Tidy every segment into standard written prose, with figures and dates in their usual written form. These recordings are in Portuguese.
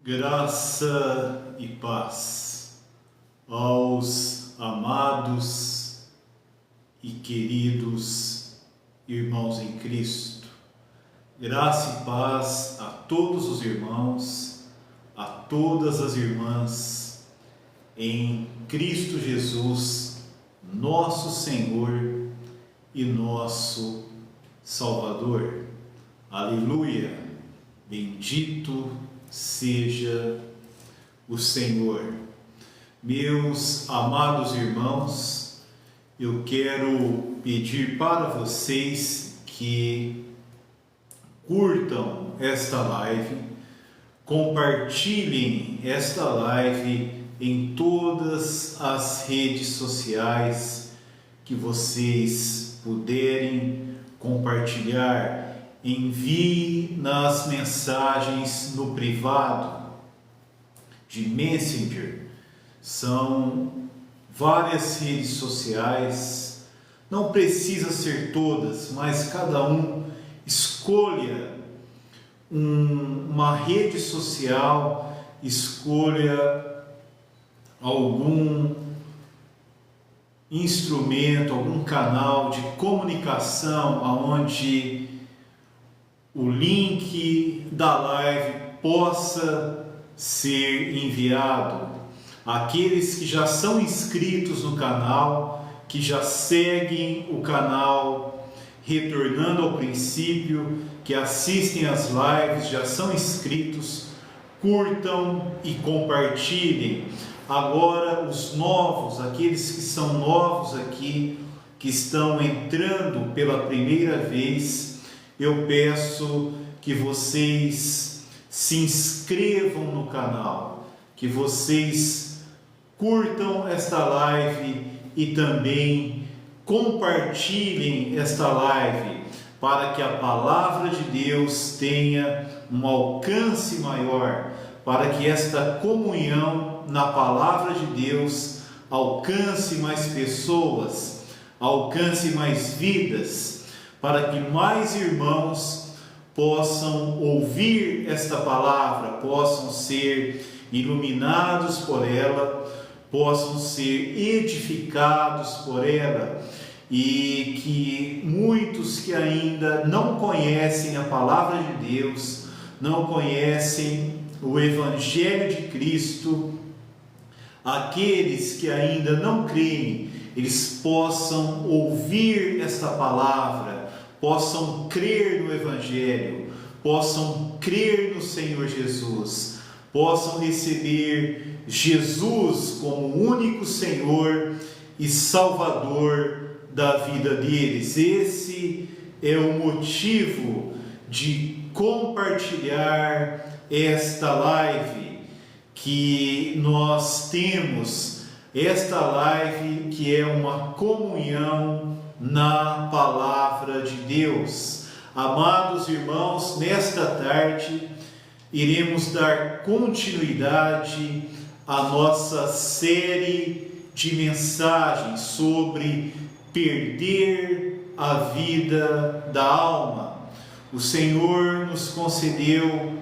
Graça e paz aos amados e queridos irmãos em Cristo. Graça e paz a todos os irmãos, a todas as irmãs em Cristo Jesus, nosso Senhor e nosso Salvador. Aleluia! Bendito seja o Senhor. Meus amados irmãos, eu quero pedir para vocês que curtam esta live, compartilhem esta live em todas as redes sociais que vocês puderem compartilhar. Envie nas mensagens no privado de Messenger. São várias redes sociais, não precisa ser todas, mas cada um escolha uma rede social, escolha algum instrumento, algum canal de comunicação onde o link da live possa ser enviado. Aqueles que já são inscritos no canal, que já seguem o canal Retornando ao Princípio, que assistem às lives, já são inscritos, curtam e compartilhem. Agora os novos, aqueles que são novos aqui, que estão entrando pela primeira vez, eu peço que vocês se inscrevam no canal, que vocês curtam esta live e também compartilhem esta live, para que a palavra de Deus tenha um alcance maior, para que esta comunhão na palavra de Deus alcance mais pessoas, alcance mais vidas, para que mais irmãos possam ouvir esta palavra, possam ser iluminados por ela, possam ser edificados por ela, e que muitos que ainda não conhecem a palavra de Deus, não conhecem o Evangelho de Cristo, aqueles que ainda não creem, eles possam ouvir esta palavra, possam crer no Evangelho, possam crer no Senhor Jesus, possam receber Jesus como o único Senhor e Salvador da vida deles. Esse é o motivo de compartilhar esta live que nós temos, esta live que é uma comunhão na palavra de Deus. Amados irmãos, nesta tarde iremos dar continuidade à nossa série de mensagens sobre perder a vida da alma. O Senhor nos concedeu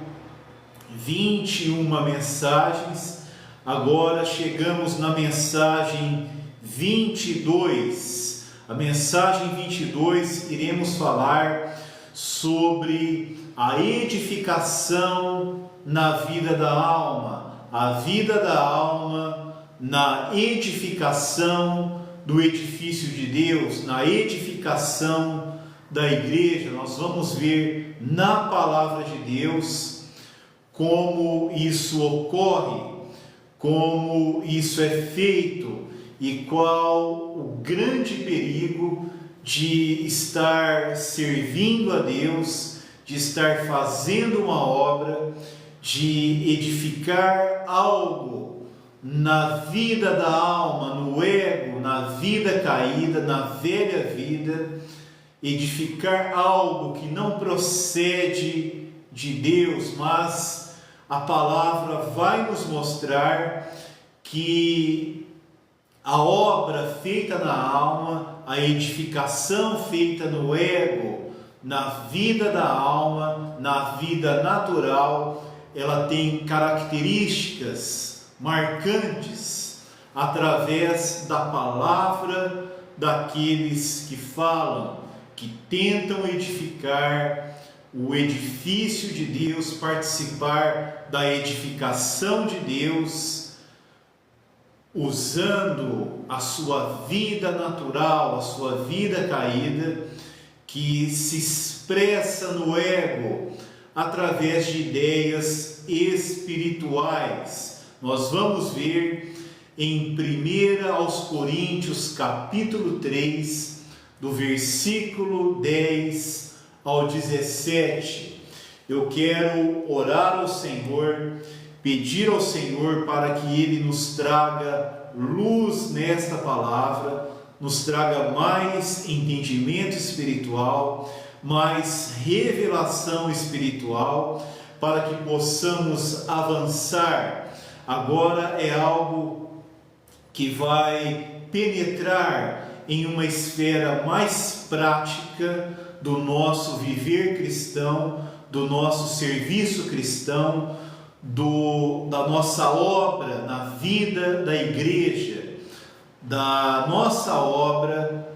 21 mensagens, agora chegamos na mensagem 22. A mensagem 22, iremos falar sobre a edificação na vida da alma, a vida da alma na edificação do edifício de Deus, na edificação da igreja. Nós vamos ver na palavra de Deus como isso ocorre, como isso é feito e qual o grande perigo de estar servindo a Deus, de estar fazendo uma obra, de edificar algo na vida da alma, no ego, na vida caída, na velha vida, edificar algo que não procede de Deus, mas a palavra vai nos mostrar que a obra feita na alma, a edificação feita no ego, na vida da alma, na vida natural, ela tem características marcantes através da palavra daqueles que falam, que tentam edificar o edifício de Deus, participar da edificação de Deus, usando a sua vida natural, a sua vida caída, que se expressa no ego através de ideias espirituais. Nós vamos ver em 1 aos Coríntios, capítulo 3, do versículo 10 ao 17. Eu quero orar ao Senhor, pedir ao Senhor para que Ele nos traga luz nesta palavra, nos traga mais entendimento espiritual, mais revelação espiritual, para que possamos avançar. Agora é algo que vai penetrar em uma esfera mais prática do nosso viver cristão, do nosso serviço cristão, da nossa obra na vida da igreja, da nossa obra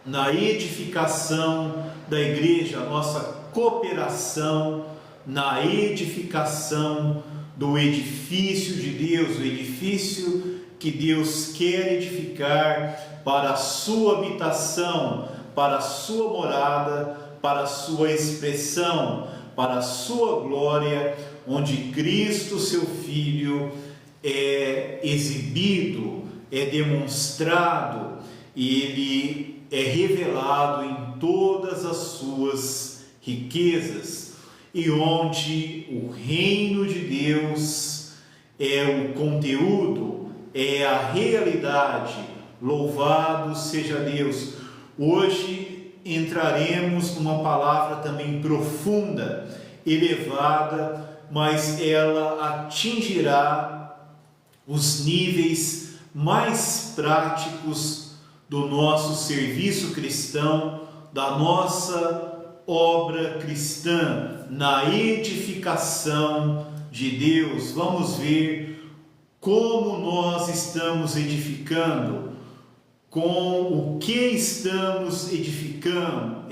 na edificação da igreja, a nossa cooperação na edificação do edifício de Deus, o edifício que Deus quer edificar para a sua habitação, para a sua morada, para a sua expressão, para a sua glória, onde Cristo, seu Filho, é exibido, é demonstrado, e Ele é revelado em todas as suas riquezas, e onde o reino de Deus é o conteúdo, é a realidade. Louvado seja Deus! Hoje entraremos numa palavra também profunda, elevada, mas ela atingirá os níveis mais práticos do nosso serviço cristão, da nossa obra cristã, na edificação de Deus. Vamos ver como nós estamos edificando, com o que estamos edificando,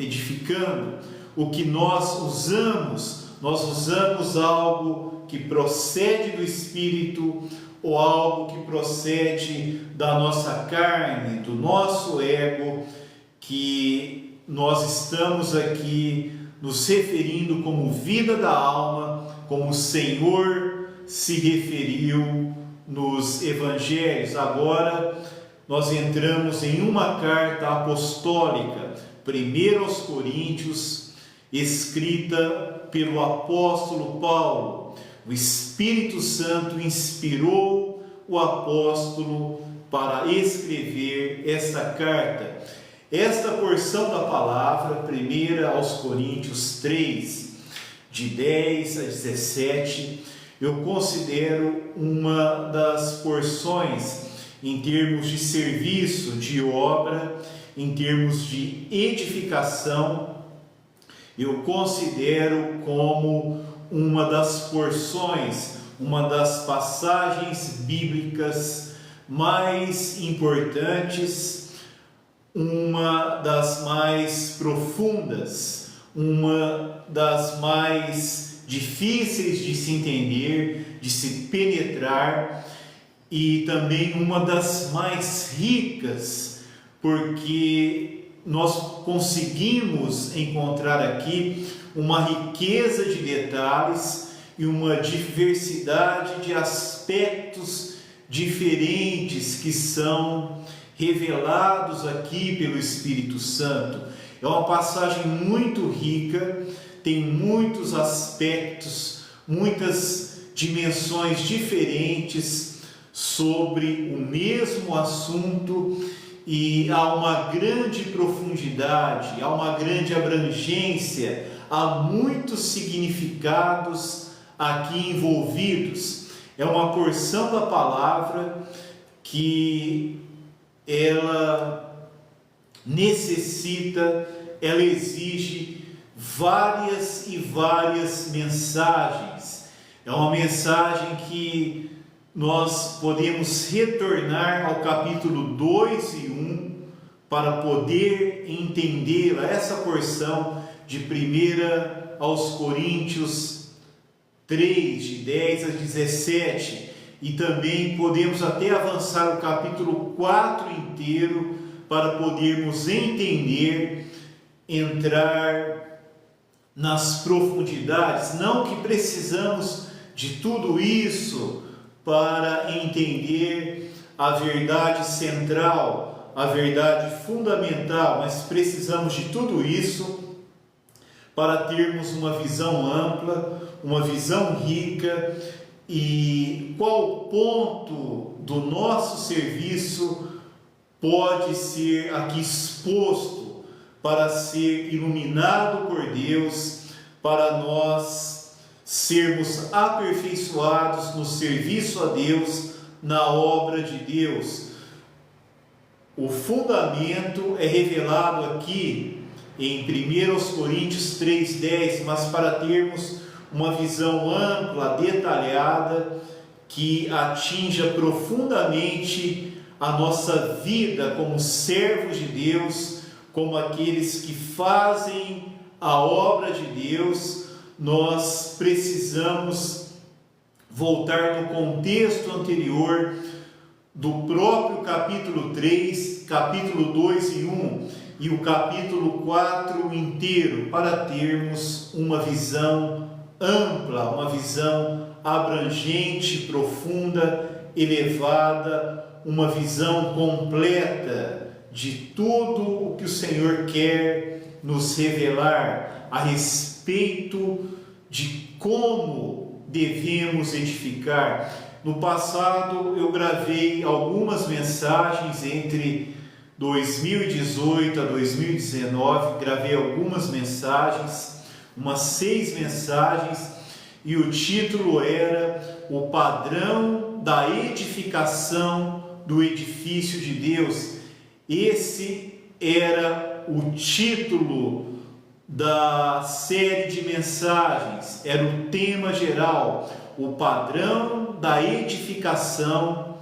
o que nós usamos algo que procede do Espírito ou algo que procede da nossa carne, do nosso ego, que nós estamos aqui nos referindo como vida da alma, como o Senhor se referiu nos evangelhos. Agora nós entramos em uma carta apostólica, 1 aos Coríntios, escrita pelo apóstolo Paulo. O Espírito Santo inspirou o apóstolo para escrever esta carta. Esta porção da palavra, 1 aos Coríntios 3, de 10 a 17, eu considero uma das porções em termos de serviço, de obra, em termos de edificação. Eu considero como uma das porções, uma das passagens bíblicas mais importantes, uma das mais profundas, uma das mais difíceis de se entender, de se penetrar, e também uma das mais ricas, porque nós conseguimos encontrar aqui uma riqueza de detalhes e uma diversidade de aspectos diferentes que são revelados aqui pelo Espírito Santo. É uma passagem muito rica, tem muitos aspectos, muitas dimensões diferentes sobre o mesmo assunto, e há uma grande profundidade, há uma grande abrangência, há muitos significados aqui envolvidos. É uma porção da palavra que ela necessita, ela exige várias e várias mensagens, É uma mensagem que nós podemos retornar ao capítulo 2 e 1 para poder entendê-la, essa porção de 1 aos Coríntios 3, de 10 a 17, e também podemos até avançar o capítulo 4 inteiro para podermos entender, entrar nas profundidades. Não que precisamos de tudo isso para entender a verdade central, a verdade fundamental, mas precisamos de tudo isso para termos uma visão ampla, uma visão rica. E qual ponto do nosso serviço pode ser aqui exposto para ser iluminado por Deus, para nós sermos aperfeiçoados no serviço a Deus, na obra de Deus. O fundamento é revelado aqui em 1 Coríntios 3,10, mas para termos uma visão ampla, detalhada, que atinja profundamente a nossa vida como servos de Deus, como aqueles que fazem a obra de Deus, nós precisamos voltar no contexto anterior do próprio capítulo 3, capítulo 2 e 1 e o capítulo 4 inteiro, para termos uma visão ampla, uma visão abrangente, profunda, elevada, uma visão completa de tudo o que o Senhor quer nos revelar a respeito de como devemos edificar. No passado eu gravei algumas mensagens entre 2018 a 2019, gravei algumas mensagens, umas 6 mensagens, e o título era O Padrão da Edificação do Edifício de Deus. Esse era o título da série de mensagens, era o tema geral, o padrão da edificação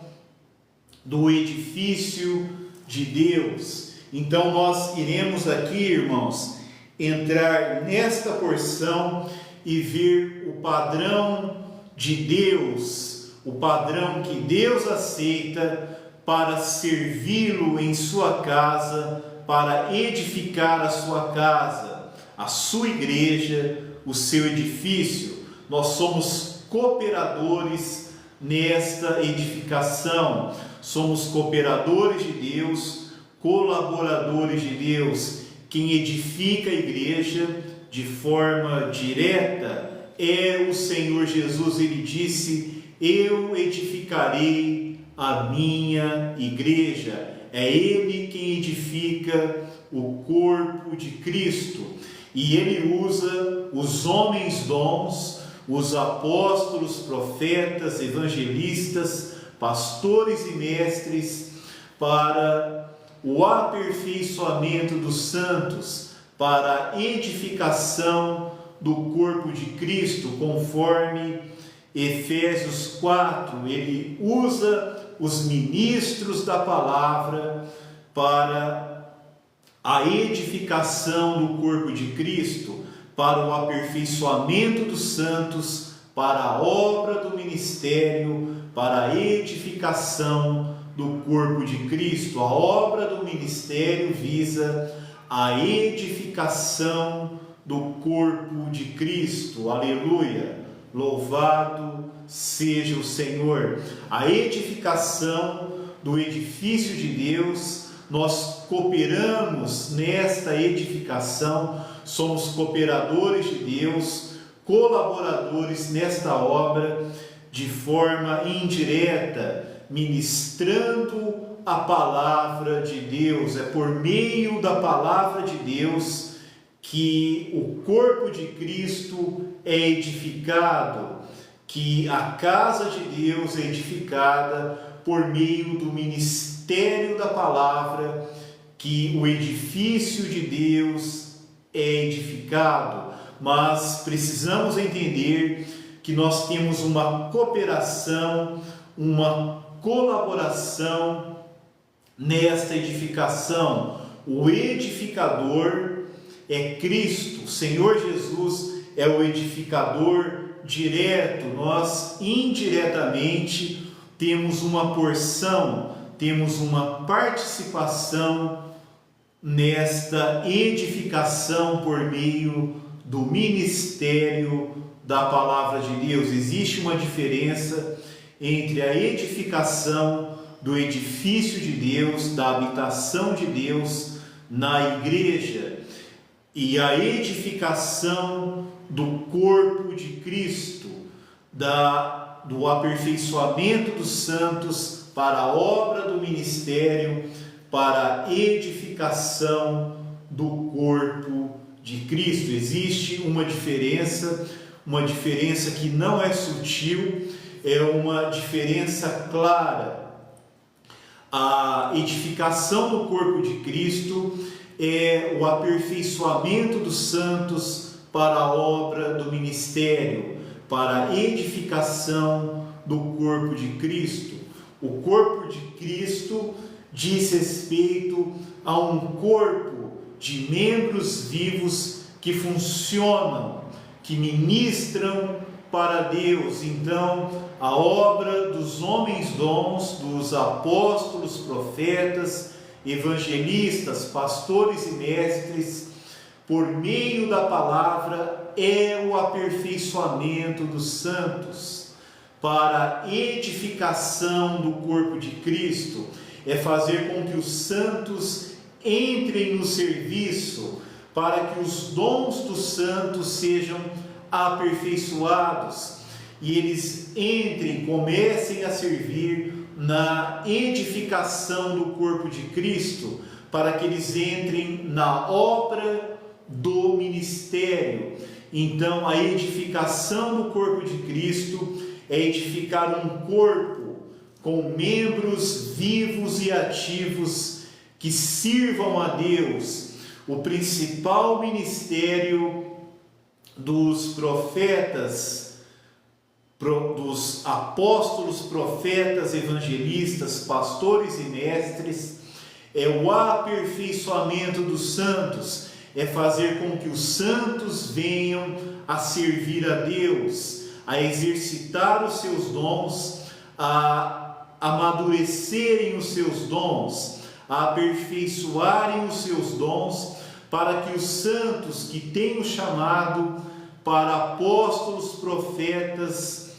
do edifício de Deus. Então nós iremos aqui, irmãos, entrar nesta porção e ver o padrão de Deus, o padrão que Deus aceita para servi-lo em sua casa, para edificar a sua casa, a sua igreja, o seu edifício. Nós somos cooperadores nesta edificação, somos cooperadores de Deus, colaboradores de Deus. Quem edifica a igreja de forma direta é o Senhor Jesus. Ele disse: eu edificarei a minha igreja. É Ele quem edifica o corpo de Cristo. E Ele usa os homens dons, os apóstolos, profetas, evangelistas, pastores e mestres, para o aperfeiçoamento dos santos, para a edificação do corpo de Cristo, conforme Efésios 4. Ele usa os ministros da palavra para a edificação do corpo de Cristo, para o aperfeiçoamento dos santos, para a obra do ministério, para a edificação do corpo de Cristo. A obra do ministério visa a edificação do corpo de Cristo. Aleluia! Louvado seja o Senhor. A edificação do edifício de Deus, nós cooperamos nesta edificação, somos cooperadores de Deus, colaboradores nesta obra de forma indireta, ministrando a palavra de Deus. É por meio da palavra de Deus que o corpo de Cristo é edificado, que a casa de Deus é edificada por meio do ministério da palavra, que o edifício de Deus é edificado. Mas precisamos entender que que nós temos uma cooperação, uma colaboração nesta edificação. O edificador é Cristo, o Senhor Jesus é o edificador direto. Nós indiretamente temos uma porção, temos uma participação nesta edificação por meio do ministério da palavra de Deus. Existe uma diferença entre a edificação do edifício de Deus, da habitação de Deus na igreja, e a edificação do corpo de Cristo, do aperfeiçoamento dos santos para a obra do ministério, para a edificação do corpo de Cristo. Existe uma diferença que não é sutil, é uma diferença clara. A edificação do corpo de Cristo é o aperfeiçoamento dos santos para a obra do ministério, para a edificação do corpo de Cristo. O corpo de Cristo diz respeito a um corpo de membros vivos que funcionam, que ministram para Deus. Então, a obra dos homens dons, dos apóstolos, profetas, evangelistas, pastores e mestres, por meio da palavra, é o aperfeiçoamento dos santos para a edificação do corpo de Cristo. É fazer com que os santos entrem no serviço, para que os dons dos santos sejam aperfeiçoados e eles entrem, comecem a servir na edificação do corpo de Cristo, para que eles entrem na obra do ministério. Então, a edificação do corpo de Cristo é edificar um corpo com membros vivos e ativos que sirvam a Deus. O principal ministério dos profetas, dos apóstolos, profetas, evangelistas, pastores e mestres, é o aperfeiçoamento dos santos, é fazer com que os santos venham a servir a Deus, a exercitar os seus dons, a amadurecerem os seus dons, a aperfeiçoarem os seus dons, para que os santos que têm o chamado para apóstolos, profetas,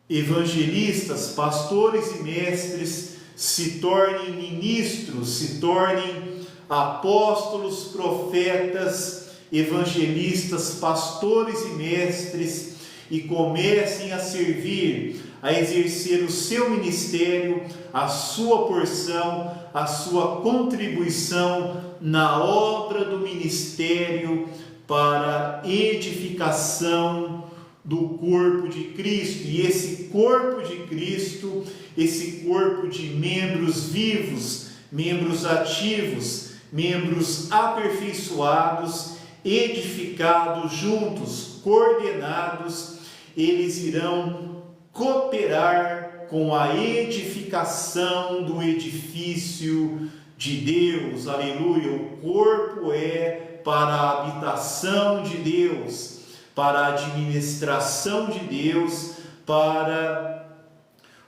evangelistas, pastores e mestres se tornem ministros, se tornem apóstolos, profetas, evangelistas, pastores e mestres, e comecem a servir, a exercer o seu ministério, a sua porção, a sua contribuição na obra do ministério para edificação do corpo de Cristo. E esse corpo de Cristo, esse corpo de membros vivos, membros ativos, membros aperfeiçoados, edificados juntos, coordenados, eles irão cooperar com a edificação do edifício de Deus. Aleluia! O corpo é para a habitação de Deus, para a administração de Deus, para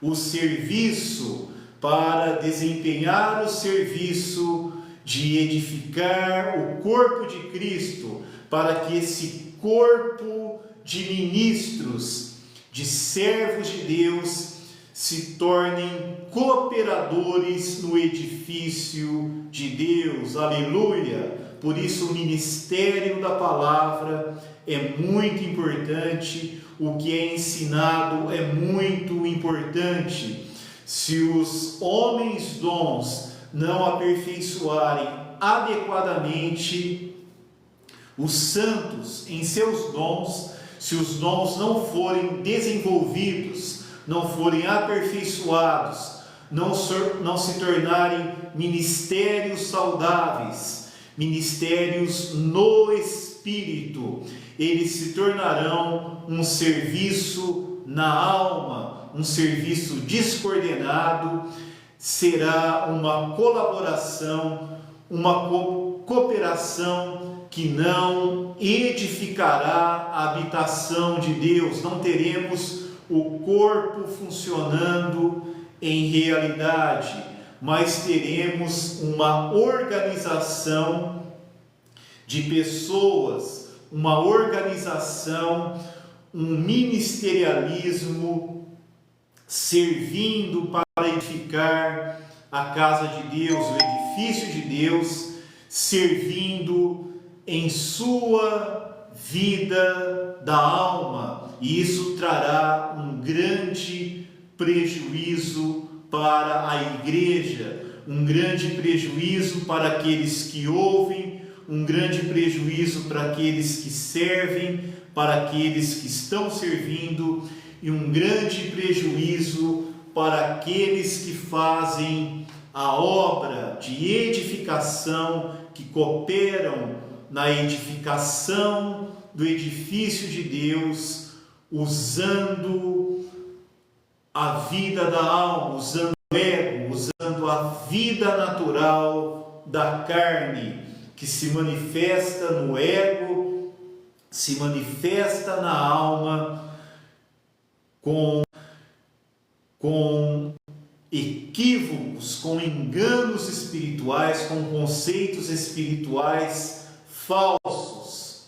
o serviço, para desempenhar o serviço de edificar o corpo de Cristo, para que esse corpo de ministros, de servos de Deus, se tornem cooperadores no edifício de Deus. Aleluia! Por isso o ministério da palavra é muito importante, o que é ensinado é muito importante. Se os homens dons não aperfeiçoarem adequadamente os santos em seus dons, se os dons não forem desenvolvidos, não forem aperfeiçoados, não se tornarem ministérios saudáveis, ministérios no Espírito, eles se tornarão um serviço na alma, um serviço descoordenado, será uma colaboração, uma cooperação que não edificará a habitação de Deus. Não teremos o corpo funcionando em realidade, mas teremos uma organização de pessoas, uma organização, um ministerialismo servindo para edificar a casa de Deus, o edifício de Deus, servindo em sua vida da alma, e isso trará um grande prejuízo para a igreja, um grande prejuízo para aqueles que ouvem, um grande prejuízo para aqueles que servem, para aqueles que estão servindo, e um grande prejuízo para aqueles que fazem a obra de edificação, que cooperam na edificação do edifício de Deus, usando a vida da alma, usando o ego, usando a vida natural da carne, que se manifesta no ego, se manifesta na alma com equívocos, com enganos espirituais, com conceitos espirituais falsos,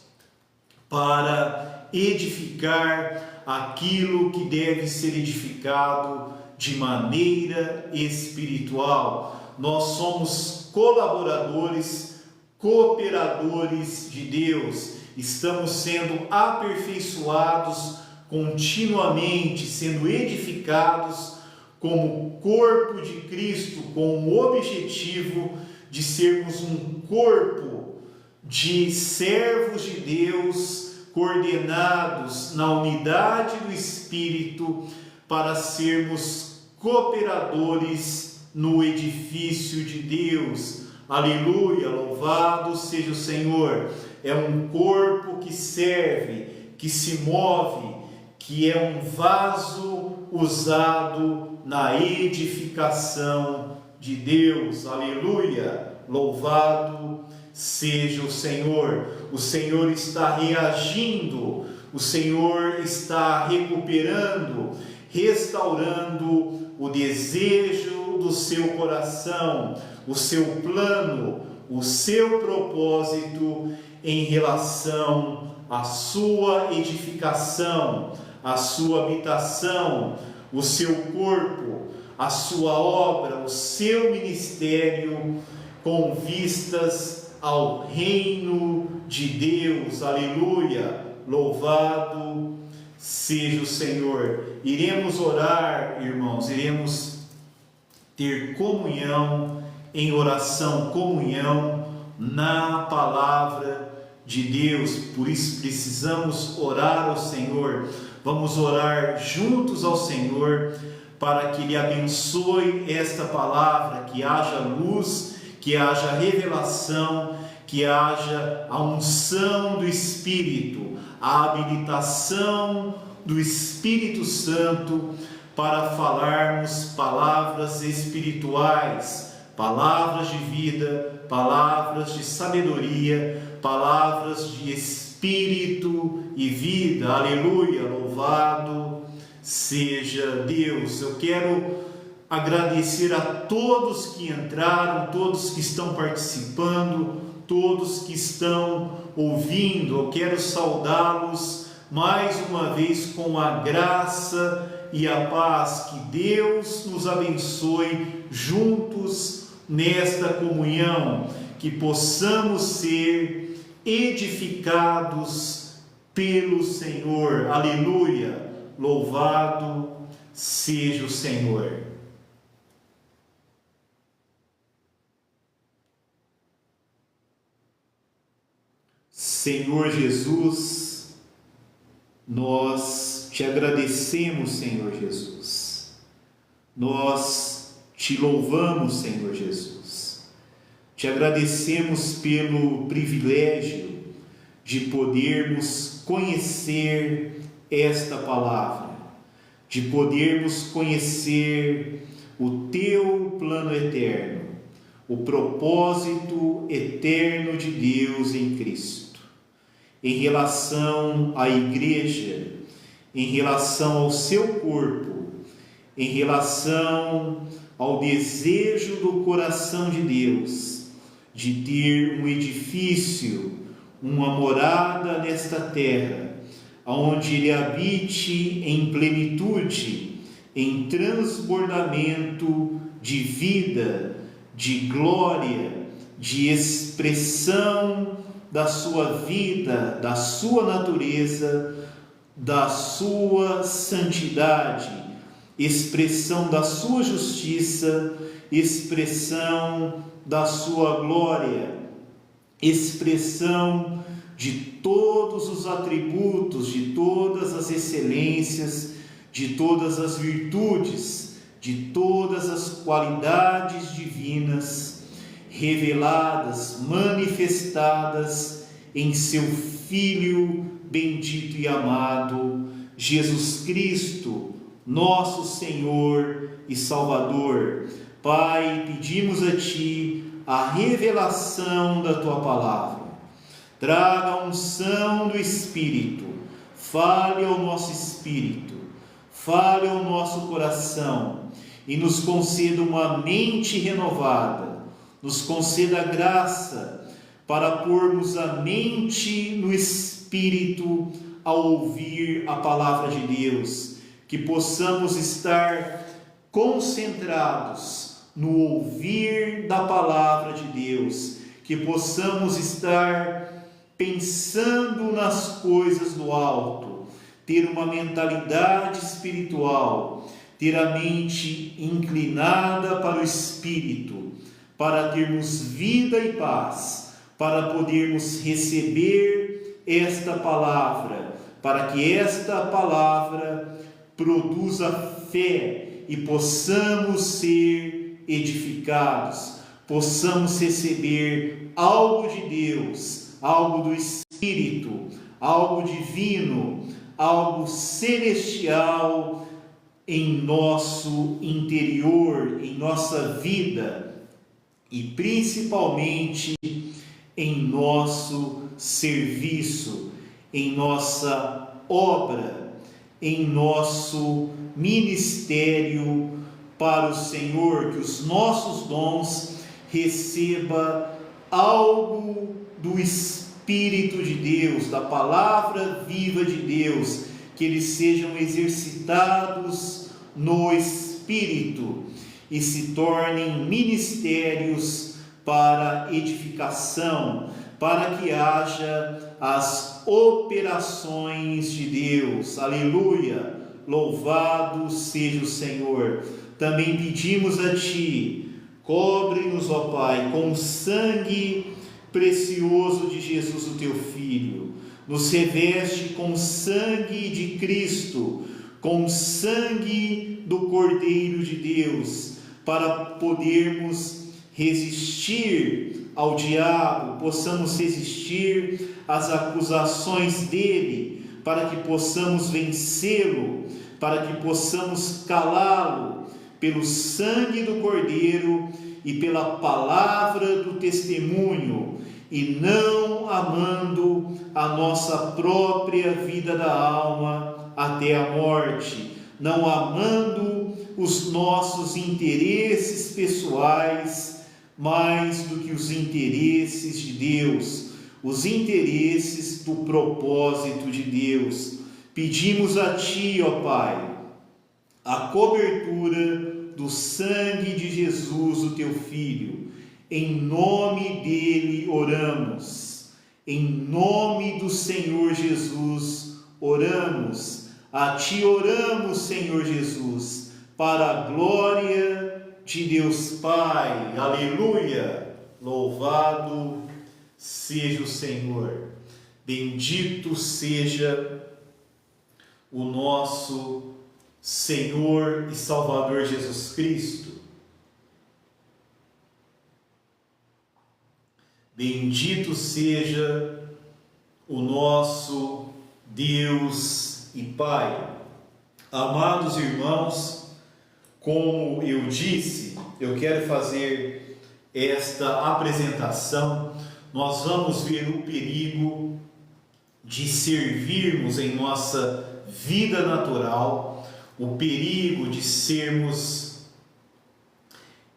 para edificar aquilo que deve ser edificado de maneira espiritual. Nós somos colaboradores, cooperadores de Deus, estamos sendo aperfeiçoados continuamente, sendo edificados como corpo de Cristo, com o objetivo de sermos um corpo de servos de Deus, coordenados na unidade do Espírito, para sermos cooperadores no edifício de Deus. Aleluia, louvado seja o Senhor. É um corpo que serve, que se move, que é um vaso usado na edificação de Deus. Aleluia, louvado seja o Senhor. O Senhor está reagindo, o Senhor está recuperando, restaurando o desejo do seu coração, o seu plano, o seu propósito em relação à sua edificação, à sua habitação, o seu corpo, a sua obra, o seu ministério, com vistas ao reino de Deus. Aleluia, louvado seja o Senhor. Iremos orar, irmãos, iremos ter comunhão em oração, comunhão na palavra de Deus. Por isso precisamos orar ao Senhor. Vamos orar juntos ao Senhor para que Ele abençoe esta palavra, que haja luz, que haja revelação, que haja a unção do Espírito, a habilitação do Espírito Santo para falarmos palavras espirituais, palavras de vida, palavras de sabedoria, palavras de espírito e vida. Aleluia, louvado seja Deus. Eu quero agradecer a todos que entraram, todos que estão participando, todos que estão ouvindo. Eu quero saudá-los mais uma vez com a graça e a paz. Que Deus nos abençoe juntos nesta comunhão, que possamos ser edificados pelo Senhor. Aleluia, louvado seja o Senhor. Senhor Jesus, nós te agradecemos, Senhor Jesus. Nós te louvamos, Senhor Jesus. Te agradecemos pelo privilégio de podermos conhecer esta palavra, de podermos conhecer o teu plano eterno, o propósito eterno de Deus em Cristo, em relação à igreja, em relação ao seu corpo, em relação ao desejo do coração de Deus de ter um edifício, uma morada nesta terra, onde Ele habite em plenitude, em transbordamento de vida, de glória, de expressão da sua vida, da sua natureza, da sua santidade, expressão da sua justiça, expressão da sua glória, expressão de todos os atributos, de todas as excelências, de todas as virtudes, de todas as qualidades divinas reveladas, manifestadas em seu Filho bendito e amado, Jesus Cristo, nosso Senhor e Salvador. Pai, pedimos a Ti a revelação da Tua palavra. Traga a unção do Espírito, fale ao nosso espírito, fale ao nosso coração e nos conceda uma mente renovada, nos conceda a graça para pormos a mente no espírito ao ouvir a palavra de Deus, que possamos estar concentrados no ouvir da palavra de Deus, que possamos estar pensando nas coisas do alto, ter uma mentalidade espiritual, ter a mente inclinada para o Espírito, para termos vida e paz, para podermos receber esta palavra, para que esta palavra produza fé e possamos ser edificados, possamos receber algo de Deus, algo do Espírito, algo divino, algo celestial em nosso interior, em nossa vida e principalmente em nosso serviço, em nossa obra, em nosso ministério para o Senhor, que os nossos dons receba algo do Espírito de Deus, da palavra viva de Deus, que eles sejam exercitados no Espírito e se tornem ministérios para edificação, para que haja as operações de Deus. Aleluia! Louvado seja o Senhor. Também pedimos a Ti, cobre-nos, ó Pai, com o sangue precioso de Jesus, o Teu Filho. Nos reveste com o sangue de Cristo, com o sangue do Cordeiro de Deus, para podermos resistir ao diabo, possamos resistir às acusações dele, para que possamos vencê-lo, para que possamos calá-lo pelo sangue do Cordeiro e pela palavra do testemunho, e não amando a nossa própria vida da alma até a morte, não amando os nossos interesses pessoais mais do que os interesses de Deus, os interesses do propósito de Deus. Pedimos a Ti, ó Pai, a cobertura do sangue de Jesus, o Teu Filho. Em nome dele oramos, em nome do Senhor Jesus oramos. A Ti oramos, Senhor Jesus, para a glória de Deus Pai. Aleluia! Louvado seja o Senhor. Bendito seja o nosso Senhor e Salvador Jesus Cristo. Bendito seja o nosso Deus e Pai. Amados irmãos, como eu disse, eu quero fazer esta apresentação. Nós vamos ver o perigo de servirmos em nossa vida natural, o perigo de sermos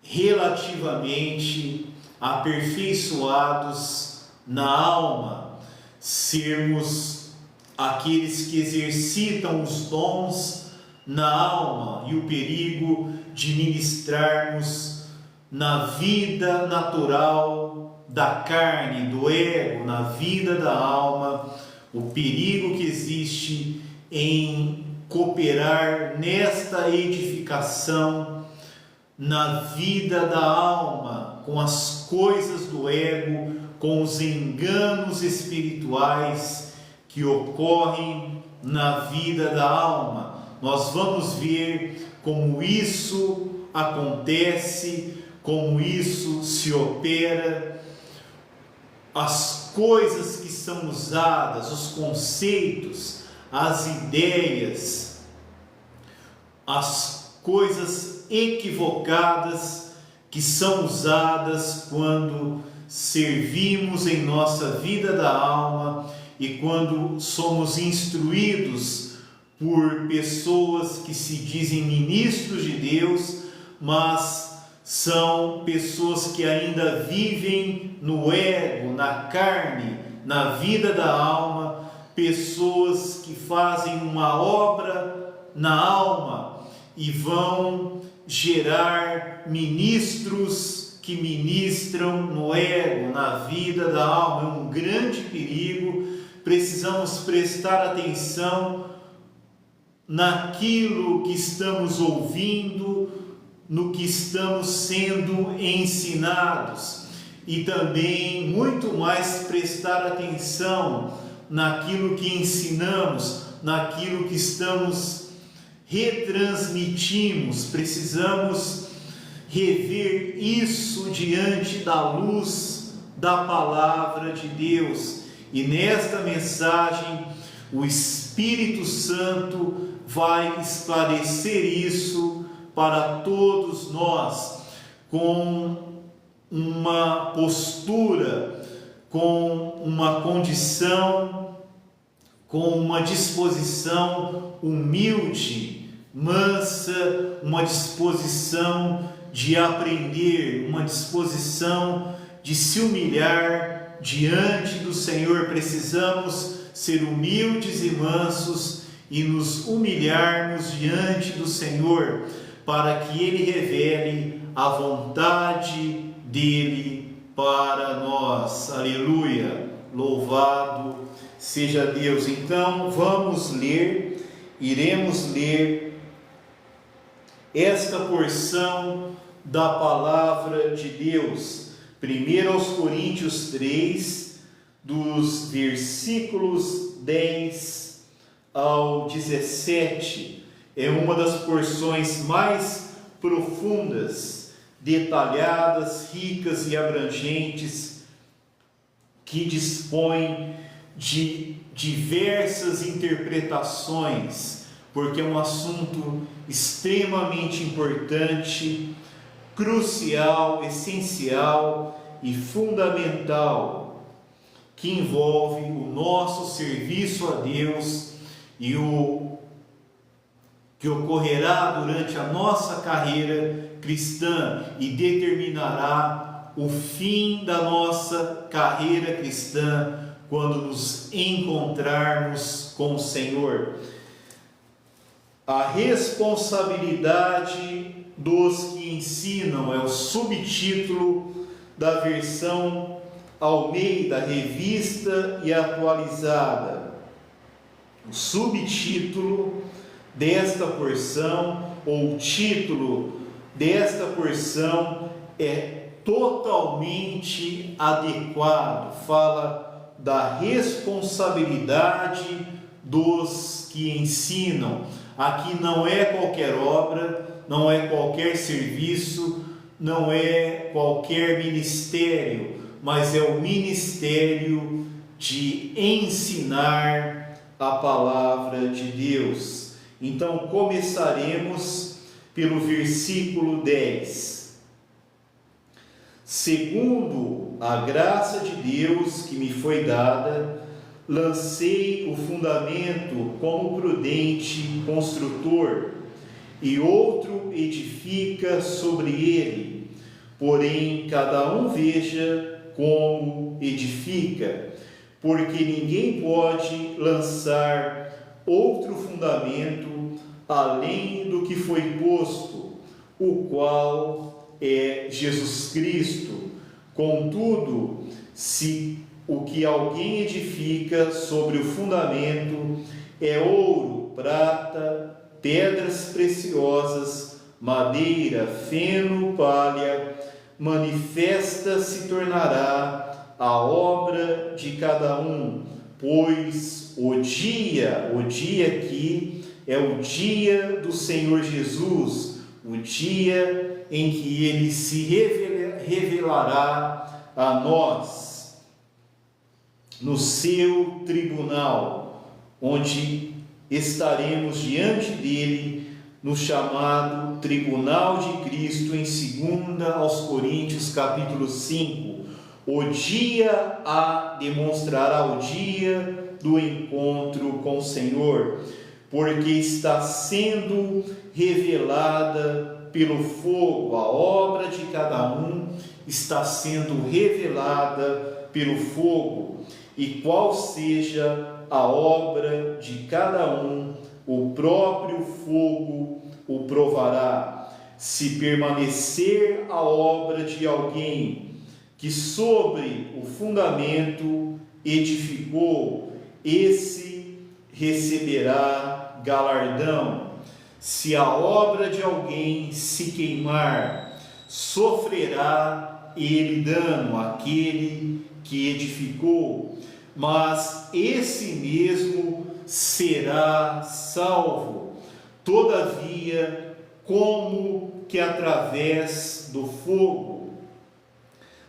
relativamente aperfeiçoados na alma, sermos aqueles que exercitam os dons na alma, e o perigo de ministrarmos na vida natural da carne, do ego, na vida da alma, o perigo que existe em cooperar nesta edificação na vida da alma, com as coisas do ego, com os enganos espirituais que ocorrem na vida da alma. Nós vamos ver como isso acontece, como isso se opera, as coisas que são usadas, os conceitos, as ideias, as coisas equivocadas que são usadas quando servimos em nossa vida da alma e quando somos instruídos por pessoas que se dizem ministros de Deus, mas são pessoas que ainda vivem no ego, na carne, na vida da alma, pessoas que fazem uma obra na alma e vão gerar ministros que ministram no ego, na vida da alma. É um grande perigo. Precisamos prestar atenção naquilo que estamos ouvindo, no que estamos sendo ensinados, e também muito mais prestar atenção naquilo que ensinamos, naquilo que estamos retransmitimos. Precisamos rever isso diante da luz da palavra de Deus. E nesta mensagem, o Espírito Santo vai esclarecer isso para todos nós, com uma postura, com uma condição, com uma disposição humilde, mansa, uma disposição de aprender, uma disposição de se humilhar diante do Senhor. Precisamos ser humildes e mansos e nos humilharmos diante do Senhor, para que Ele revele a vontade dEle para nós. Aleluia! Louvado seja Deus. Então vamos ler, iremos ler esta porção da palavra de Deus. 1 Coríntios 3, dos versículos 10 ao 17. É uma das porções mais profundas, detalhadas, ricas e abrangentes, que dispõe de diversas interpretações, porque é um assunto extremamente importante, crucial, essencial e fundamental, que envolve o nosso serviço a Deus e o que ocorrerá durante a nossa carreira cristã e determinará o fim da nossa carreira cristã quando nos encontrarmos com o Senhor. A responsabilidade dos que ensinam é o subtítulo da versão Almeida, revista e atualizada. O subtítulo desta porção, ou o título desta porção, é totalmente adequado. Fala da responsabilidade dos que ensinam. Aqui não é qualquer obra, não é qualquer serviço, não é qualquer ministério, mas é o ministério de ensinar a palavra de Deus. Então começaremos pelo versículo 10. Segundo a graça de Deus que me foi dada, lancei o fundamento como prudente construtor, e outro edifica sobre ele. Porém, cada um veja como edifica, porque ninguém pode lançar outro fundamento além do que foi posto, o qual é Jesus Cristo. Contudo, se o que alguém edifica sobre o fundamento é ouro, prata, pedras preciosas, madeira, feno, palha, manifesta se tornará a obra de cada um, pois o dia aqui é o dia do Senhor Jesus, o dia em que Ele se revelará a nós no seu tribunal, onde estaremos diante dele no chamado Tribunal de Cristo, em 2 aos Coríntios, capítulo 5. O dia demonstrará o dia do encontro com o Senhor, porque está sendo revelada pelo fogo, a obra de cada um está sendo revelada pelo fogo, e qual seja a obra de cada um, o próprio fogo o provará. Se permanecer a obra de alguém que sobre o fundamento edificou, esse receberá galardão. Se a obra de alguém se queimar, sofrerá ele dano, aquele que edificou, mas esse mesmo será salvo, todavia, como que através do fogo.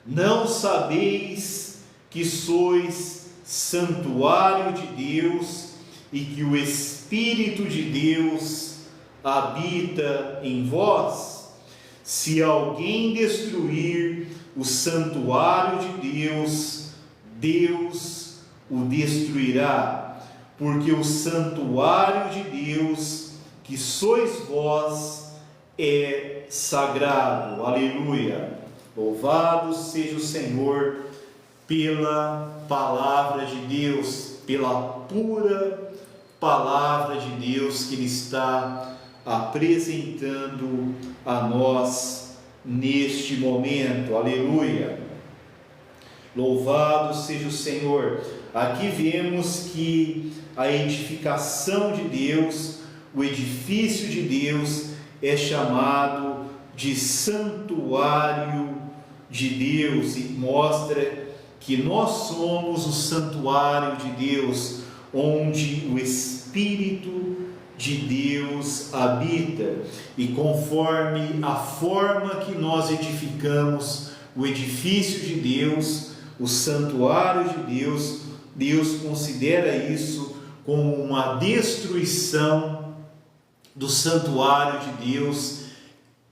Não sabeis que sois santuário de Deus e que o Espírito de Deus habita em vós? Se alguém destruir o santuário de Deus, Deus o destruirá, porque o santuário de Deus, que sois vós, é sagrado. Aleluia! Louvado seja o Senhor pela palavra de Deus, pela pura palavra de Deus que Ele está apresentando a nós neste momento. Aleluia! Louvado seja o Senhor. Aqui vemos que a edificação de Deus, o edifício de Deus, é chamado de santuário de Deus, e mostra que nós somos o santuário de Deus, onde o Espírito de Deus habita. E conforme a forma que nós edificamos o edifício de Deus, o santuário de Deus, Deus considera isso como uma destruição do santuário de Deus,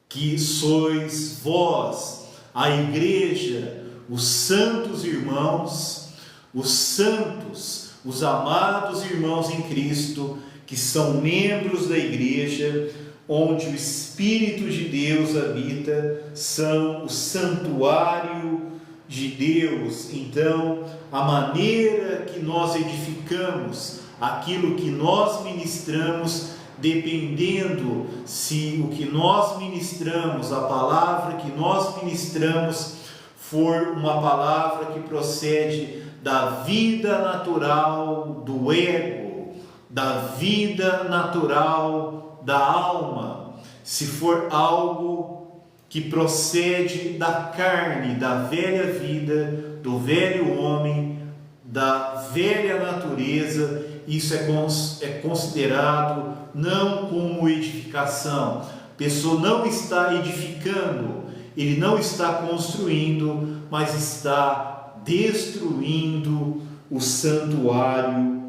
que sois vós, a igreja, os santos irmãos, os amados irmãos em Cristo, que são membros da igreja, onde o Espírito de Deus habita, são o santuário de Deus. Então, a maneira que nós edificamos, aquilo que nós ministramos, dependendo se o que nós ministramos, a palavra que nós ministramos, for uma palavra que procede da vida natural do ego, da vida natural da alma, se for algo que procede da carne, da velha vida, do velho homem, da velha natureza, isso é considerado não como edificação. A pessoa não está edificando, ele não está construindo, mas está destruindo o santuário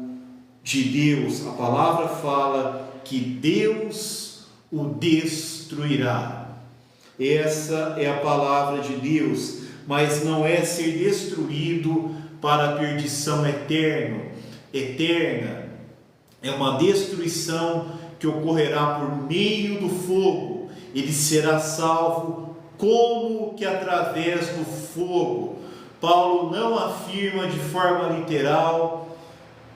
de Deus. A palavra fala que Deus o destruirá. Essa é a palavra de Deus, mas não é ser destruído para a perdição eterna. É uma destruição que ocorrerá por meio do fogo. Ele será salvo como que através do fogo. Paulo não afirma de forma literal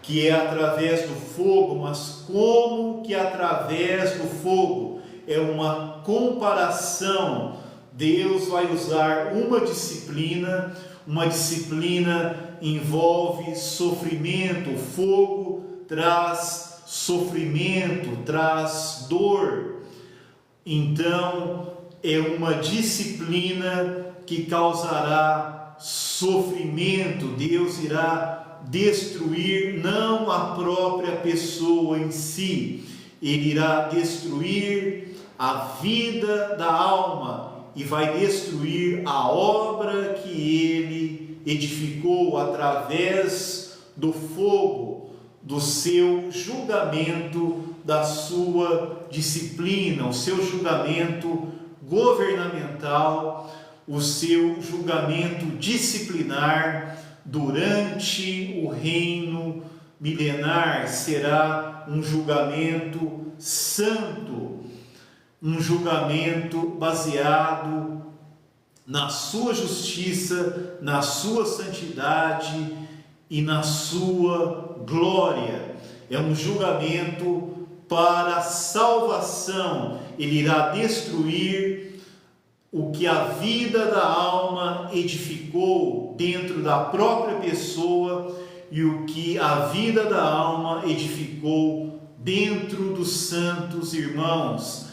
que é através do fogo, mas como que através do fogo. É uma comparação. Deus vai usar uma disciplina envolve sofrimento. O fogo traz sofrimento, traz dor. Então, é uma disciplina que causará sofrimento. Deus irá destruir não a própria pessoa em si, Ele irá destruir a vida da alma e vai destruir a obra que Ele edificou através do fogo, do seu julgamento, da sua disciplina, o seu julgamento governamental, o seu julgamento disciplinar durante o reino milenar. Será um julgamento santo, um julgamento baseado na sua justiça, na sua santidade e na sua glória. É um julgamento para a salvação. Ele irá destruir o que a vida da alma edificou dentro da própria pessoa e o que a vida da alma edificou dentro dos santos irmãos.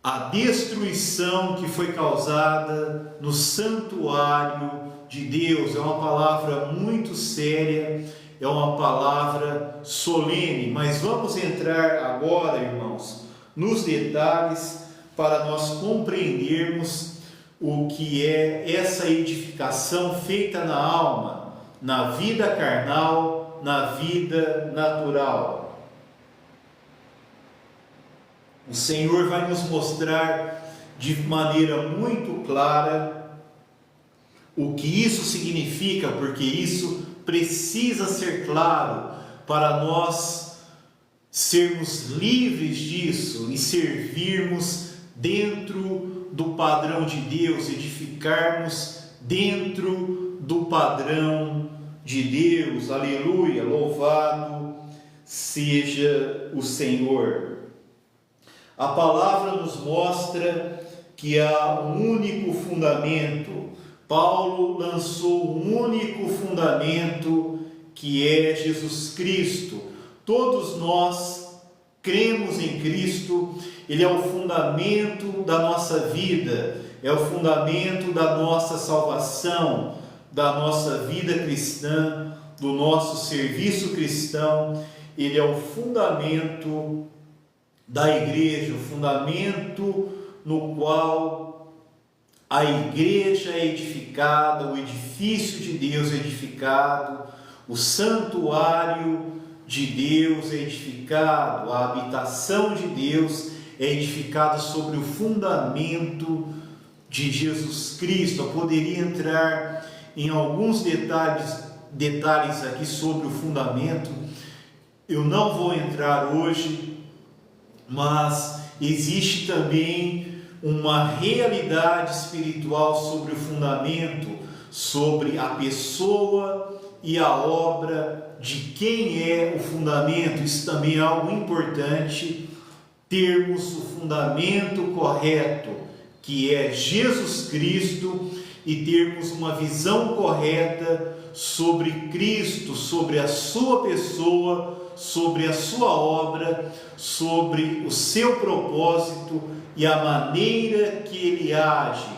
A destruição que foi causada no santuário de Deus é uma palavra muito séria, é uma palavra solene, mas vamos entrar agora, irmãos, nos detalhes para nós compreendermos o que é essa edificação feita na alma, na vida carnal, na vida natural. O Senhor vai nos mostrar de maneira muito clara o que isso significa, porque isso precisa ser claro para nós sermos livres disso e servirmos dentro do padrão de Deus, edificarmos dentro do padrão de Deus. Aleluia, louvado seja o Senhor. A palavra nos mostra que há um único fundamento. Paulo lançou um único fundamento, que é Jesus Cristo. Todos nós cremos em Cristo. Ele é o fundamento da nossa vida, é o fundamento da nossa salvação, da nossa vida cristã, do nosso serviço cristão. Ele é o fundamento da igreja, o fundamento no qual a igreja é edificada, o edifício de Deus é edificado, o santuário de Deus é edificado, a habitação de Deus é edificada sobre o fundamento de Jesus Cristo. Eu poderia entrar em alguns detalhes aqui sobre o fundamento, eu não vou entrar hoje, mas existe também uma realidade espiritual sobre o fundamento, sobre a pessoa e a obra de quem é o fundamento. Isso também é algo importante, termos o fundamento correto, que é Jesus Cristo, e termos uma visão correta sobre Cristo, sobre a sua pessoa, sobre a sua obra, sobre o seu propósito e a maneira que ele age,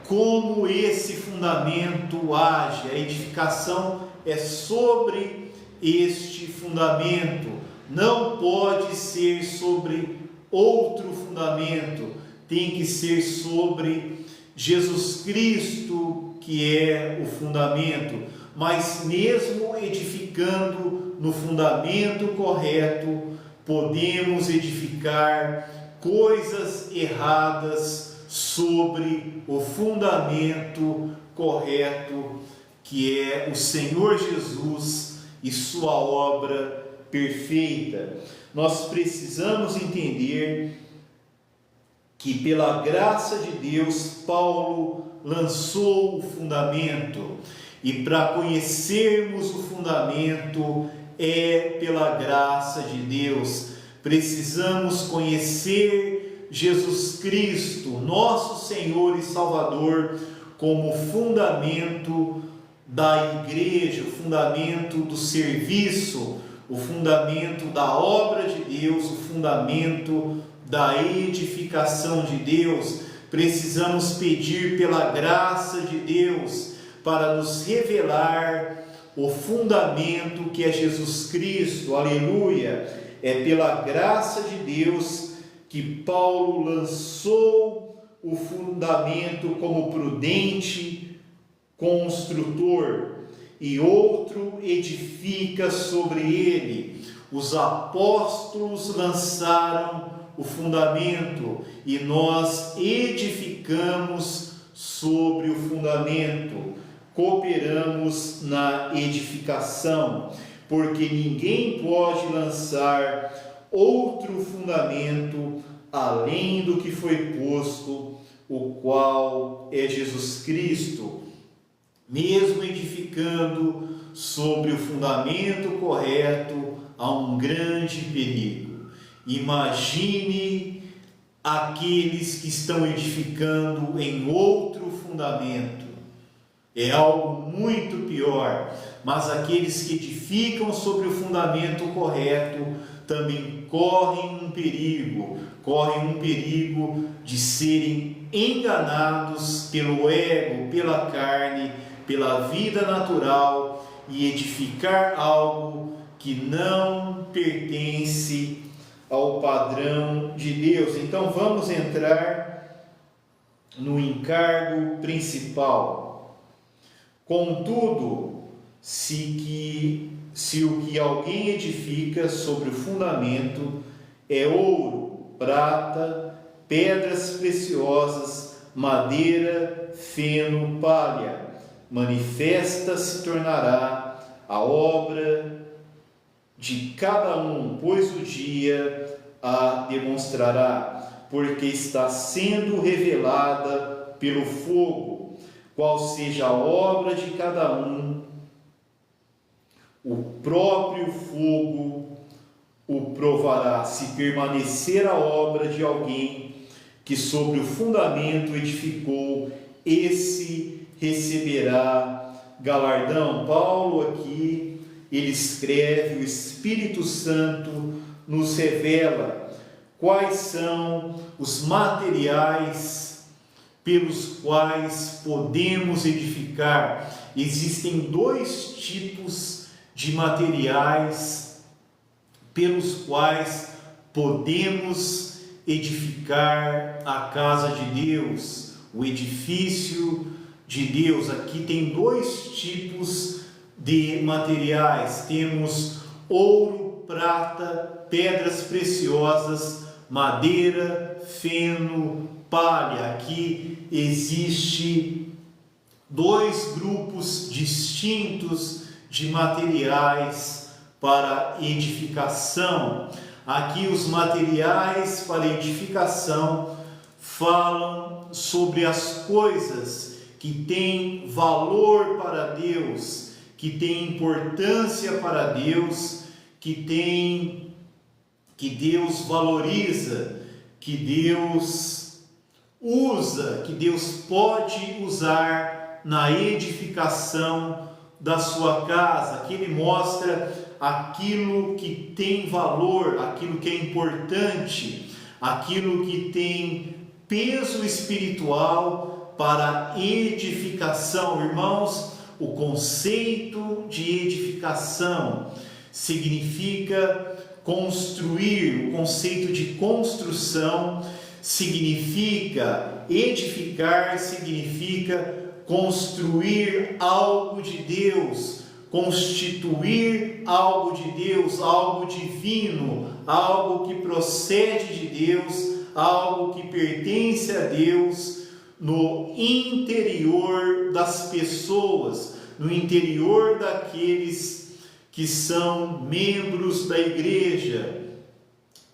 como esse fundamento age. A edificação é sobre este fundamento, não pode ser sobre outro fundamento, tem que ser sobre Jesus Cristo, que é o fundamento. mas mesmo edificando no fundamento correto, podemos edificar coisas erradas sobre o fundamento correto, que é o Senhor Jesus e sua obra perfeita. Nós precisamos entender que pela graça de Deus, Paulo lançou o fundamento, e para conhecermos o fundamento é pela graça de Deus. Precisamos conhecer Jesus Cristo, nosso Senhor e Salvador, como fundamento da igreja, o fundamento do serviço, o fundamento da obra de Deus, o fundamento da edificação de Deus. Precisamos pedir pela graça de Deus para nos revelar o fundamento que é Jesus Cristo. Aleluia! É pela graça de Deus que Paulo lançou o fundamento como prudente construtor, e outro edifica sobre ele. Os apóstolos lançaram o fundamento e nós edificamos sobre o fundamento, cooperamos na edificação, porque ninguém pode lançar outro fundamento além do que foi posto, o qual é Jesus Cristo. Mesmo edificando sobre o fundamento correto, há um grande perigo. Imagine aqueles que estão edificando em outro fundamento. É algo muito pior. Mas aqueles que edificam sobre o fundamento correto também correm um perigo de serem enganados pelo ego, pela carne, pela vida natural, e edificar algo que não pertence ao padrão de Deus. Então vamos entrar no encargo principal. Contudo, se o que alguém edifica sobre o fundamento é ouro, prata, pedras preciosas, madeira, feno, palha, manifesta se tornará a obra de cada um, pois o dia a demonstrará, porque está sendo revelada pelo fogo, qual seja a obra de cada um. O próprio fogo o provará, se permanecer a obra de alguém que sobre o fundamento edificou, esse receberá galardão. Paulo aqui, ele escreve, o Espírito Santo nos revela quais são os materiais pelos quais podemos edificar. Existem dois tipos de materiais pelos quais podemos edificar a casa de Deus, o edifício de Deus. Aqui tem dois tipos de materiais: temos ouro, prata, pedras preciosas, madeira, feno, palha. Aqui existe dois grupos distintos de materiais para edificação. Aqui os materiais para edificação falam sobre as coisas que têm valor para Deus, que têm importância para Deus, que Deus valoriza, que Deus usa, que Deus pode usar na edificação da sua casa. Aqui ele mostra aquilo que tem valor, aquilo que é importante, aquilo que tem peso espiritual para edificação. Irmãos, o conceito de edificação significa construir, o conceito de construção significa edificar, significa construir algo de Deus, constituir algo de Deus, algo divino, algo que procede de Deus, algo que pertence a Deus no interior das pessoas, no interior daqueles que são membros da igreja.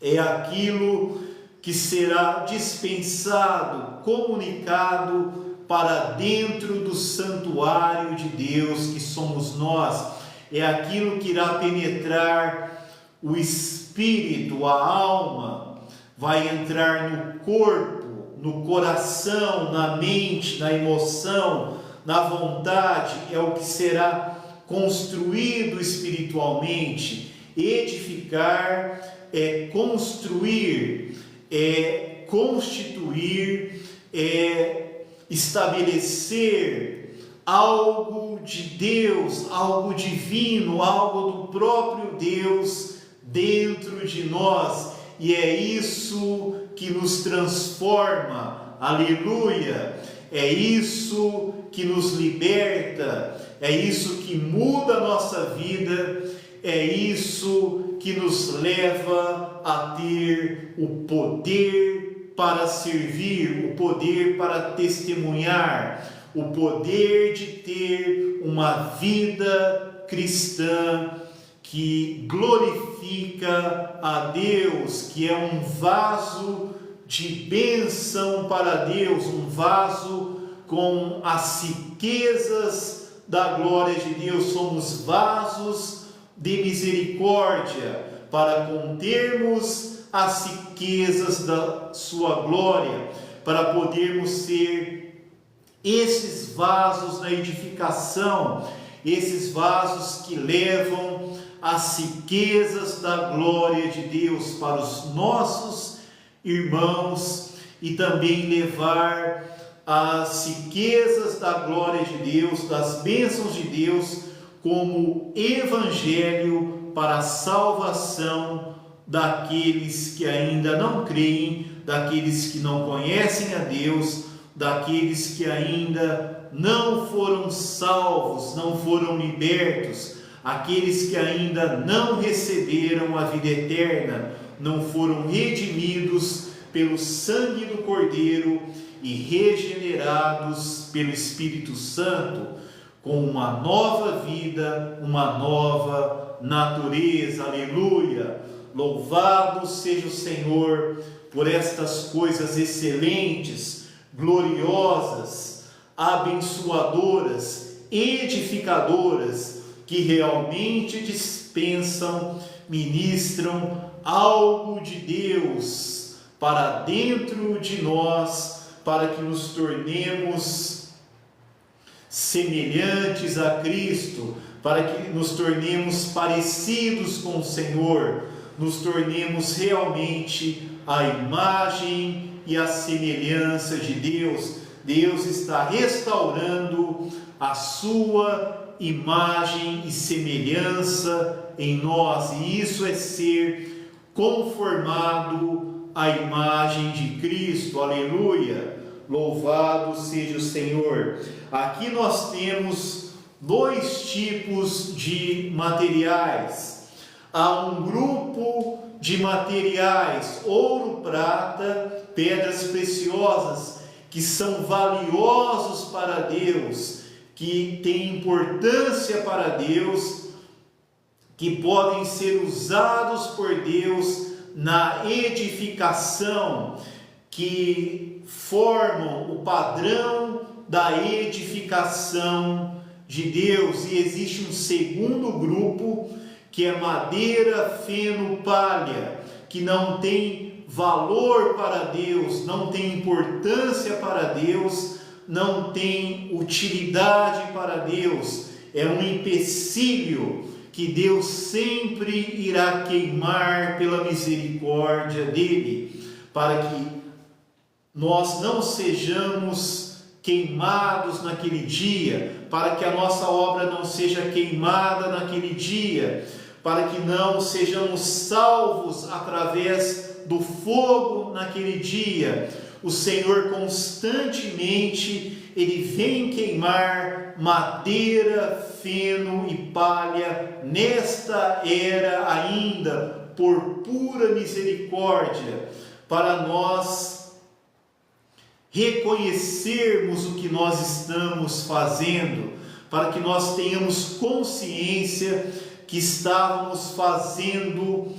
É aquilo que será dispensado, comunicado para dentro do santuário de Deus, que somos nós. É aquilo que irá penetrar o espírito, a alma, vai entrar no corpo, no coração, na mente, na emoção, na vontade. É o que será construído espiritualmente. Edificar é construir, é constituir, é estabelecer algo de Deus, algo divino, algo do próprio Deus dentro de nós, e é isso que nos transforma, aleluia, é isso que nos liberta, é isso que muda a nossa vida, é isso que nos leva a ter o poder para servir, o poder para testemunhar, o poder de ter uma vida cristã que glorifica a Deus, que é um vaso de bênção para Deus, um vaso com as riquezas da glória de Deus. Somos vasos de misericórdia para contermos as riquezas da sua glória, para podermos ser esses vasos na edificação, esses vasos que levam as riquezas da glória de Deus para os nossos irmãos e também levar as riquezas da glória de Deus, das bênçãos de Deus, como evangelho para a salvação daqueles que ainda não creem, daqueles que não conhecem a Deus, daqueles que ainda não foram salvos, não foram libertos, aqueles que ainda não receberam a vida eterna, não foram redimidos pelo sangue do Cordeiro e regenerados pelo Espírito Santo, com uma nova vida, uma nova natureza. Aleluia! Louvado seja o Senhor por estas coisas excelentes, gloriosas, abençoadoras, edificadoras, que realmente dispensam, ministram algo de Deus para dentro de nós, para que nos tornemos semelhantes a Cristo, para que nos tornemos parecidos com o Senhor, nos tornemos realmente a imagem e a semelhança de Deus. Deus está restaurando a sua imagem e semelhança em nós, e isso é ser conformado à imagem de Cristo. Aleluia! Louvado seja o Senhor. Aqui nós temos dois tipos de materiais. Há um grupo de materiais, ouro, prata, pedras preciosas, que são valiosos para Deus, que têm importância para Deus, que podem ser usados por Deus na edificação, que formam o padrão da edificação de Deus. E existe um segundo grupo, que é madeira, feno, palha, que não tem valor para Deus, não tem importância para Deus, não tem utilidade para Deus, é um empecilho que Deus sempre irá queimar pela misericórdia dele, para que nós não sejamos queimados naquele dia, para que a nossa obra não seja queimada naquele dia, para que não sejamos salvos através do fogo naquele dia. o Senhor constantemente Ele vem queimar madeira, feno e palha nesta era ainda, por pura misericórdia, para nós reconhecermos o que nós estamos fazendo, para que nós tenhamos consciência que estávamos fazendo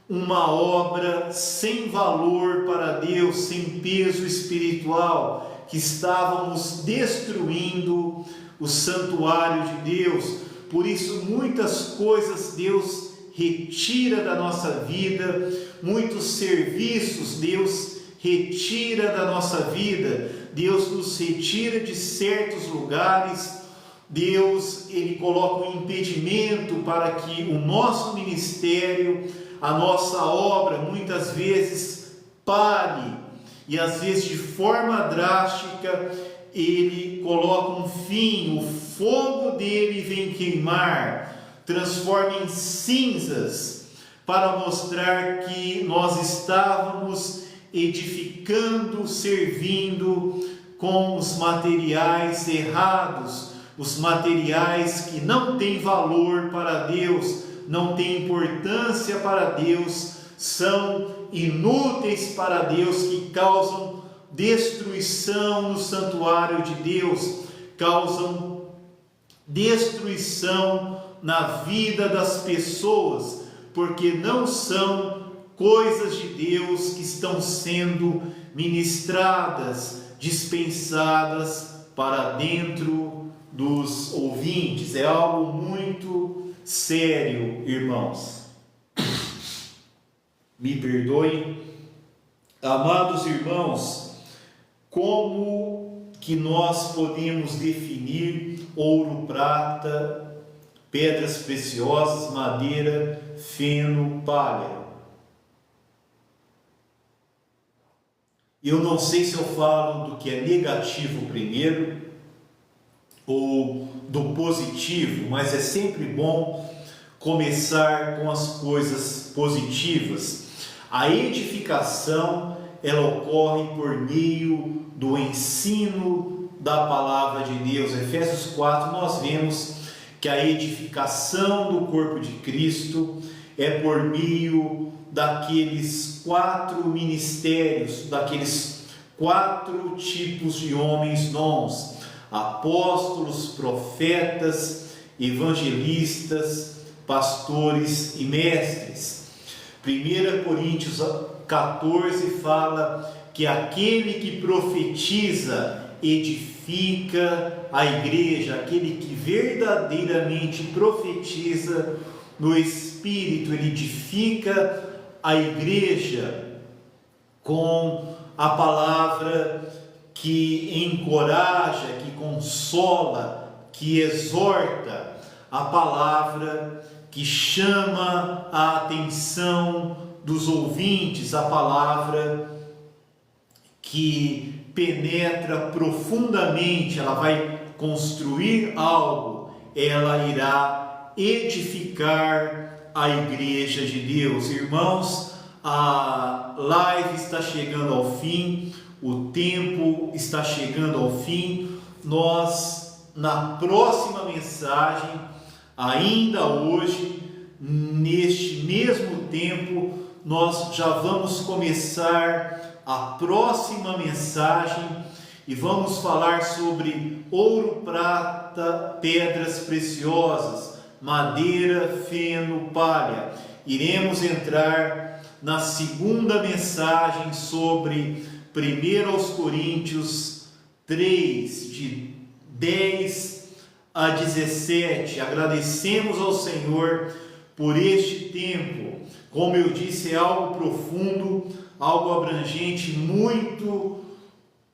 uma obra sem valor para Deus, sem peso espiritual, que estávamos destruindo o santuário de Deus. Por isso, muitas coisas Deus retira da nossa vida, muitos serviços Deus retira da nossa vida, Deus nos retira de certos lugares, Deus Ele coloca um impedimento para que o nosso ministério, a nossa obra, muitas vezes pare, e às vezes de forma drástica Ele coloca um fim, o fogo dele vem queimar, transforma em cinzas, para mostrar que nós estávamos edificando, servindo com os materiais errados, os materiais que não têm valor para Deus, não têm importância para Deus, são inúteis para Deus, que causam destruição no santuário de Deus, causam destruição na vida das pessoas, porque não são coisas de Deus que estão sendo ministradas, dispensadas para dentro dos ouvintes. É algo muito sério, irmãos. Me perdoem. Amados irmãos, como que nós podemos definir ouro, prata, pedras preciosas, madeira, feno, palha? Eu não sei se eu falo do que é negativo primeiro ou do positivo, mas é sempre bom começar com as coisas positivas. A edificação, ela ocorre por meio do ensino da palavra de Deus. Em Efésios 4 nós vemos que a edificação do corpo de Cristo é por meio daqueles 4 ministérios, daqueles 4 tipos de homens dons: apóstolos, profetas, evangelistas, pastores e mestres. 1 Coríntios 14 fala que aquele que profetiza edifica a igreja, aquele que verdadeiramente profetiza no Espírito, ele edifica a igreja com a palavra que encoraja, que consola, que exorta, a palavra que chama a atenção dos ouvintes, a palavra que penetra profundamente, ela vai construir algo, ela irá edificar a igreja de Deus. Irmãos, a live está chegando ao fim, o tempo está chegando ao fim. Nós, na próxima mensagem, ainda hoje, neste mesmo tempo, nós já vamos começar a próxima mensagem e vamos falar sobre ouro, prata, pedras preciosas, madeira, feno, palha. Iremos entrar na segunda mensagem sobre 1 Coríntios 3, de 10 a 17. Agradecemos ao Senhor por este tempo. Como eu disse, é algo profundo, algo abrangente,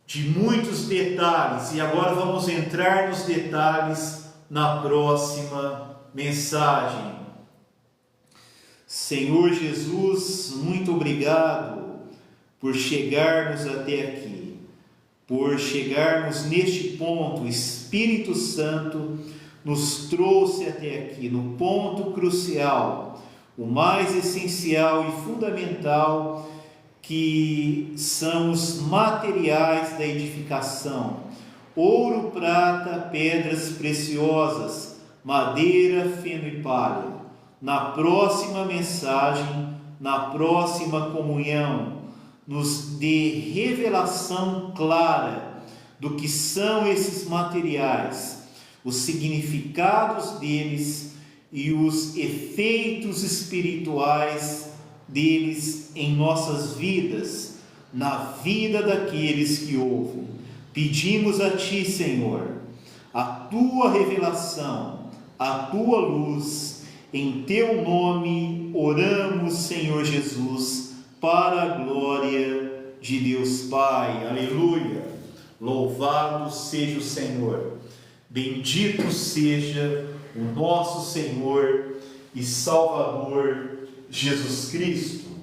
de muitos detalhes. E agora vamos entrar nos detalhes na próxima mensagem. Senhor Jesus, muito obrigado por chegarmos até aqui, por chegarmos neste ponto. O Espírito Santo nos trouxe até aqui, no ponto crucial, o mais essencial e fundamental, que são os materiais da edificação: ouro, prata, pedras preciosas, madeira, feno e palha. Na próxima mensagem, na próxima comunhão, nos dê revelação clara do que são esses materiais, os significados deles e os efeitos espirituais deles em nossas vidas, na vida daqueles que ouvem. Pedimos a Ti, Senhor, a Tua revelação, a Tua luz. Em Teu nome oramos, Senhor Jesus, para a glória de Deus Pai. Aleluia! Louvado seja o Senhor. Bendito seja o nosso Senhor e Salvador Jesus Cristo.